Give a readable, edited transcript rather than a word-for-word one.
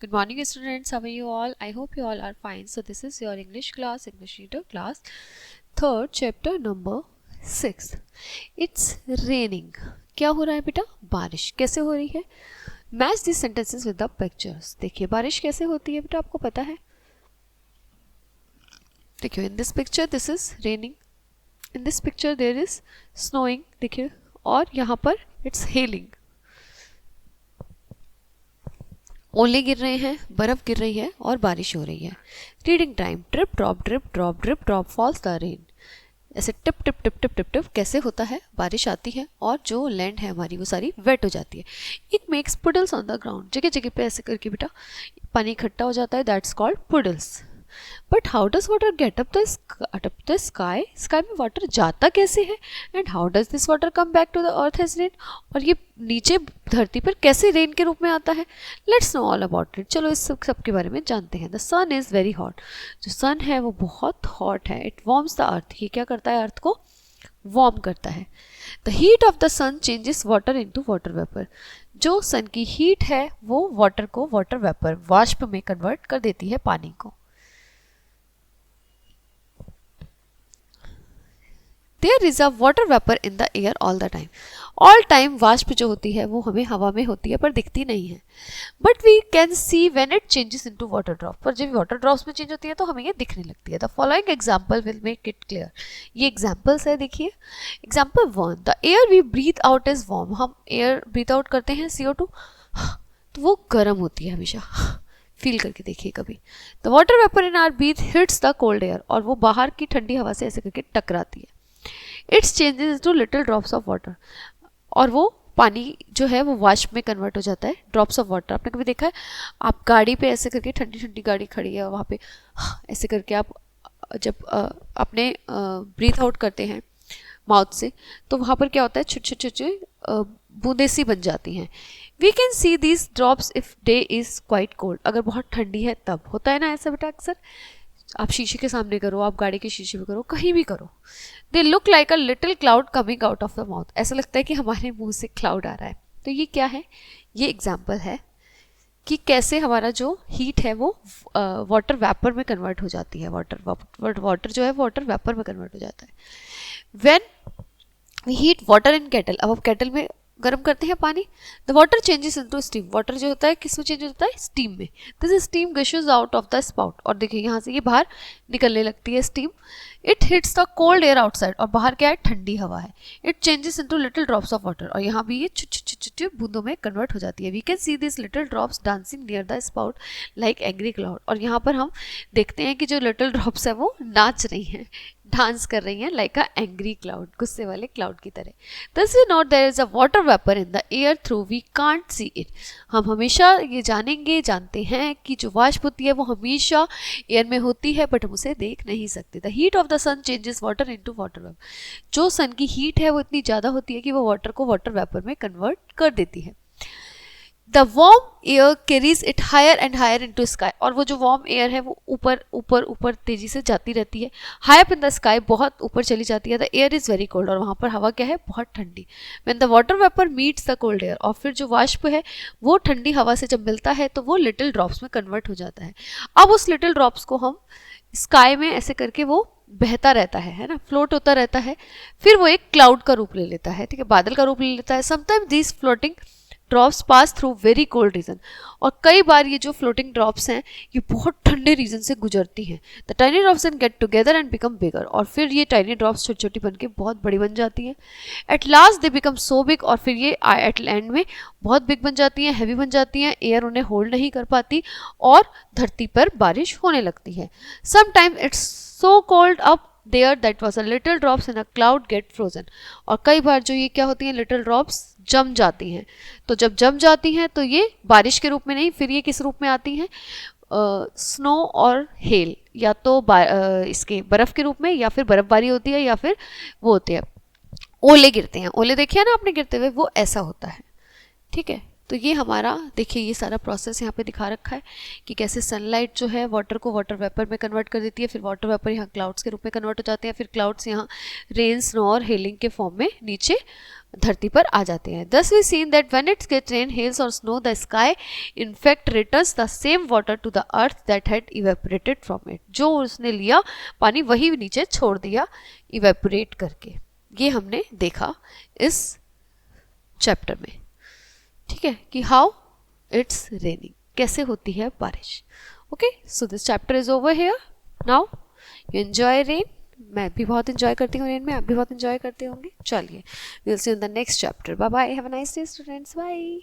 Good morning students, how are you all? I hope you all are fine. So this is your English class, English reader class, third chapter number 6. It's raining. क्या हो रहा है बेटा? बारिश कैसे हो रही है? Match these sentences with the pictures. देखिए बारिश कैसे होती है बेटा, आपको पता है? देखिए in this picture this is raining. In this picture there is snowing. देखिए और यहाँ पर it's hailing. ओले गिर रहे हैं, बर्फ गिर रही है और बारिश हो रही है. Reading time. Drip drop drip drop drip drop falls the rain. ऐसे टिप टिप टिप टिप टिप टिप कैसे होता है? बारिश आती है और जो लैंड है हमारी वो सारी वेट हो जाती है. It makes poodles on the ground. जगह जगह पे ऐसे करके बेटा पानी इकट्ठा हो जाता है. That's called puddles. But how does water get up the sky? Sky में वाटर जाता कैसे है? And how does this water come back to the earth as rain? और ये नीचे धरती पर कैसे रेन के रूप में आता है? Let's know all about it. चलो इस सब के बारे में जानते हैं. The sun is very hot. जो सन है वो बहुत हॉट है. It warms the earth. ये क्या करता है? अर्थ को वार्म करता है. The heat of the sun changes water into water vapour. जो सन की हीट है वो वाटर को वाटर वेपर वाष्प में कन्वर्ट कर देती है, पानी को. There is a water vapour in the air all the time. All time वाष्प जो होती है वो हमें हवा में होती है पर दिखती नहीं है. But we can see when it changes into water drop. पर जब वाटर ड्रॉप्स में चेंज होती है तो हमें ये दिखने लगती है. The following example will make it clear. ये एग्जाम्पल्स है, देखिए. Example 1. The air we breathe out is warm. हम एयर ब्रीथ आउट करते हैं CO2 तो वो गर्म होती है हमेशा. फील करके देखिए कभी. The water vapour in our breath hits the cold air. और वो बाहर की ठंडी हवा से ऐसे करके टकराती है. It's changes into little drops of water. और वो पानी जो है वो वाष्प में कन्वर्ट हो जाता है. ड्रॉप्स ऑफ वाटर आपने कभी देखा है? आप गाड़ी पे ऐसे करके, ठंडी ठंडी गाड़ी खड़ी है वहाँ पे ऐसे करके आप जब अपने ब्रीथ आउट करते हैं माउथ से तो वहाँ पर क्या होता है? छोटे छोटे छोटे बूंदे सी बन जाती हैं. We can see these drops if day is quite cold. अगर बहुत ठंडी है तब होता है ना ऐसा बेटा. अक्सर आप शीशे के सामने करो, आप गाड़ी के शीशे पे करो, कहीं भी करो. They look like a little cloud coming out of the mouth. ऐसा लगता है कि हमारे मुंह से क्लाउड आ रहा है. तो ये क्या है? ये एग्जाम्पल है कि कैसे हमारा जो हीट है वो वाटर वेपर में कन्वर्ट हो जाती है. वाटर जो है वाटर वेपर में कन्वर्ट हो जाता है. When we heat water in kettle. अब हम केटल में गर्म करते हैं पानी. The water changes into steam. Water जो होता है किस में चेंज होता है? स्टीम में. This steam gushes out of the spout. और देखिए यहाँ से ये बाहर निकलने लगती है steam. It hits the cold air outside. और बाहर क्या है? ठंडी हवा है. It changes into little drops of water. और यहाँ भी ये छोटे बूंदों में कन्वर्ट हो जाती है. We can see this little drops dancing near the spout like angry cloud. और यहाँ पर हम देखते हैं कि जो लिटिल ड्रॉप्स है वो नाच रही हैं, डांस कर रही हैं लाइक अ एंग्री क्लाउड, गुस्से वाले क्लाउड की तरह. Thus we note there is a water vapour in the air through we can't see it. हम हमेशा ये जानते हैं कि जो वाष्प होती है वो हमेशा एयर में होती है बट हम उसे देख नहीं सकते. The heat of the sun changes water into water vapour. जो सन की हीट है वो इतनी ज़्यादा होती है कि वो वाटर को वाटर वेपर में कन्वर्ट कर देती है. The warm air carries it higher and higher into sky. और वो जो वार्म एयर है वो ऊपर ऊपर ऊपर तेजी से जाती रहती है. High up in the sky, बहुत ऊपर चली जाती है. The air is very cold. और वहाँ पर हवा क्या है? बहुत ठंडी. When the water vapour meets the cold air. और फिर जो वाष्प है वो ठंडी हवा से जब मिलता है तो वो लिटिल ड्रॉप्स में कन्वर्ट हो जाता है. अब उस लिटिल ड्रॉप्स को हम स्काई में ऐसे करके वो बहता रहता है ना, फ्लोट होता रहता है. फिर वो एक क्लाउड का रूप ले लेता है, ठीक है, बादल का रूप ले लेता है. Sometime these floating drops pass through very cold region. और कई बार ये जो फ्लोटिंग ड्रॉप्स हैं ये बहुत ठंडे रीजन से गुजरती हैं. The tiny drops and get together and become bigger. और फिर ये टाइनी ड्रॉप्स छोटी छोटी बन के बहुत बड़ी बन जाती हैं. At last they become so big. और फिर ये एट एंड में बहुत बिग बन जाती हैं, हैवी बन जाती हैं. एयर उन्हें होल्ड नहीं कर पाती और धरती पर बारिश होने लगती है. Sometime it's so cold up there that was a little drops in a cloud get frozen. और कई बार जो ये क्या होती हैं? लिटिल ड्रॉप्स जम जाती हैं. तो जब जम जाती हैं तो ये बारिश के रूप में नहीं, फिर ये किस रूप में आती हैं? स्नो और हेल. या तो इसके बर्फ़ के रूप में, या फिर बर्फबारी होती है, या फिर वो होते हैं ओले गिरते हैं. ओले देखे ना आपने गिरते हुए, वो ऐसा होता है. ठीक है. तो ये हमारा देखिए ये सारा प्रोसेस यहाँ पे दिखा रखा है कि कैसे सनलाइट जो है वाटर को वाटर वेपर में कन्वर्ट कर देती है. फिर वाटर वेपर यहाँ क्लाउड्स के रूप में कन्वर्ट हो जाते हैं. फिर क्लाउड्स यहाँ रेन, स्नो और हेलिंग के फॉर्म में नीचे धरती पर आ जाते हैं। Thus we seen that when it gets rain, hails or snow, the sky in fact returns the same water to the earth that had evaporated from it. जो उसने लिया पानी वही नीचे छोड़ दिया evaporate करके। ये हमने देखा इस चैप्टर में, ठीक है, कि हाउ इट्स रेनिंग, कैसे होती है बारिश। Okay, so this chapter is over here. Now you enjoy rain. मैं भी बहुत एंजॉय करती हूँ रेन में, आप भी बहुत एंजॉय करते होंगे। चलिए, we will see in the next chapter. Bye bye, have a nice day students, bye.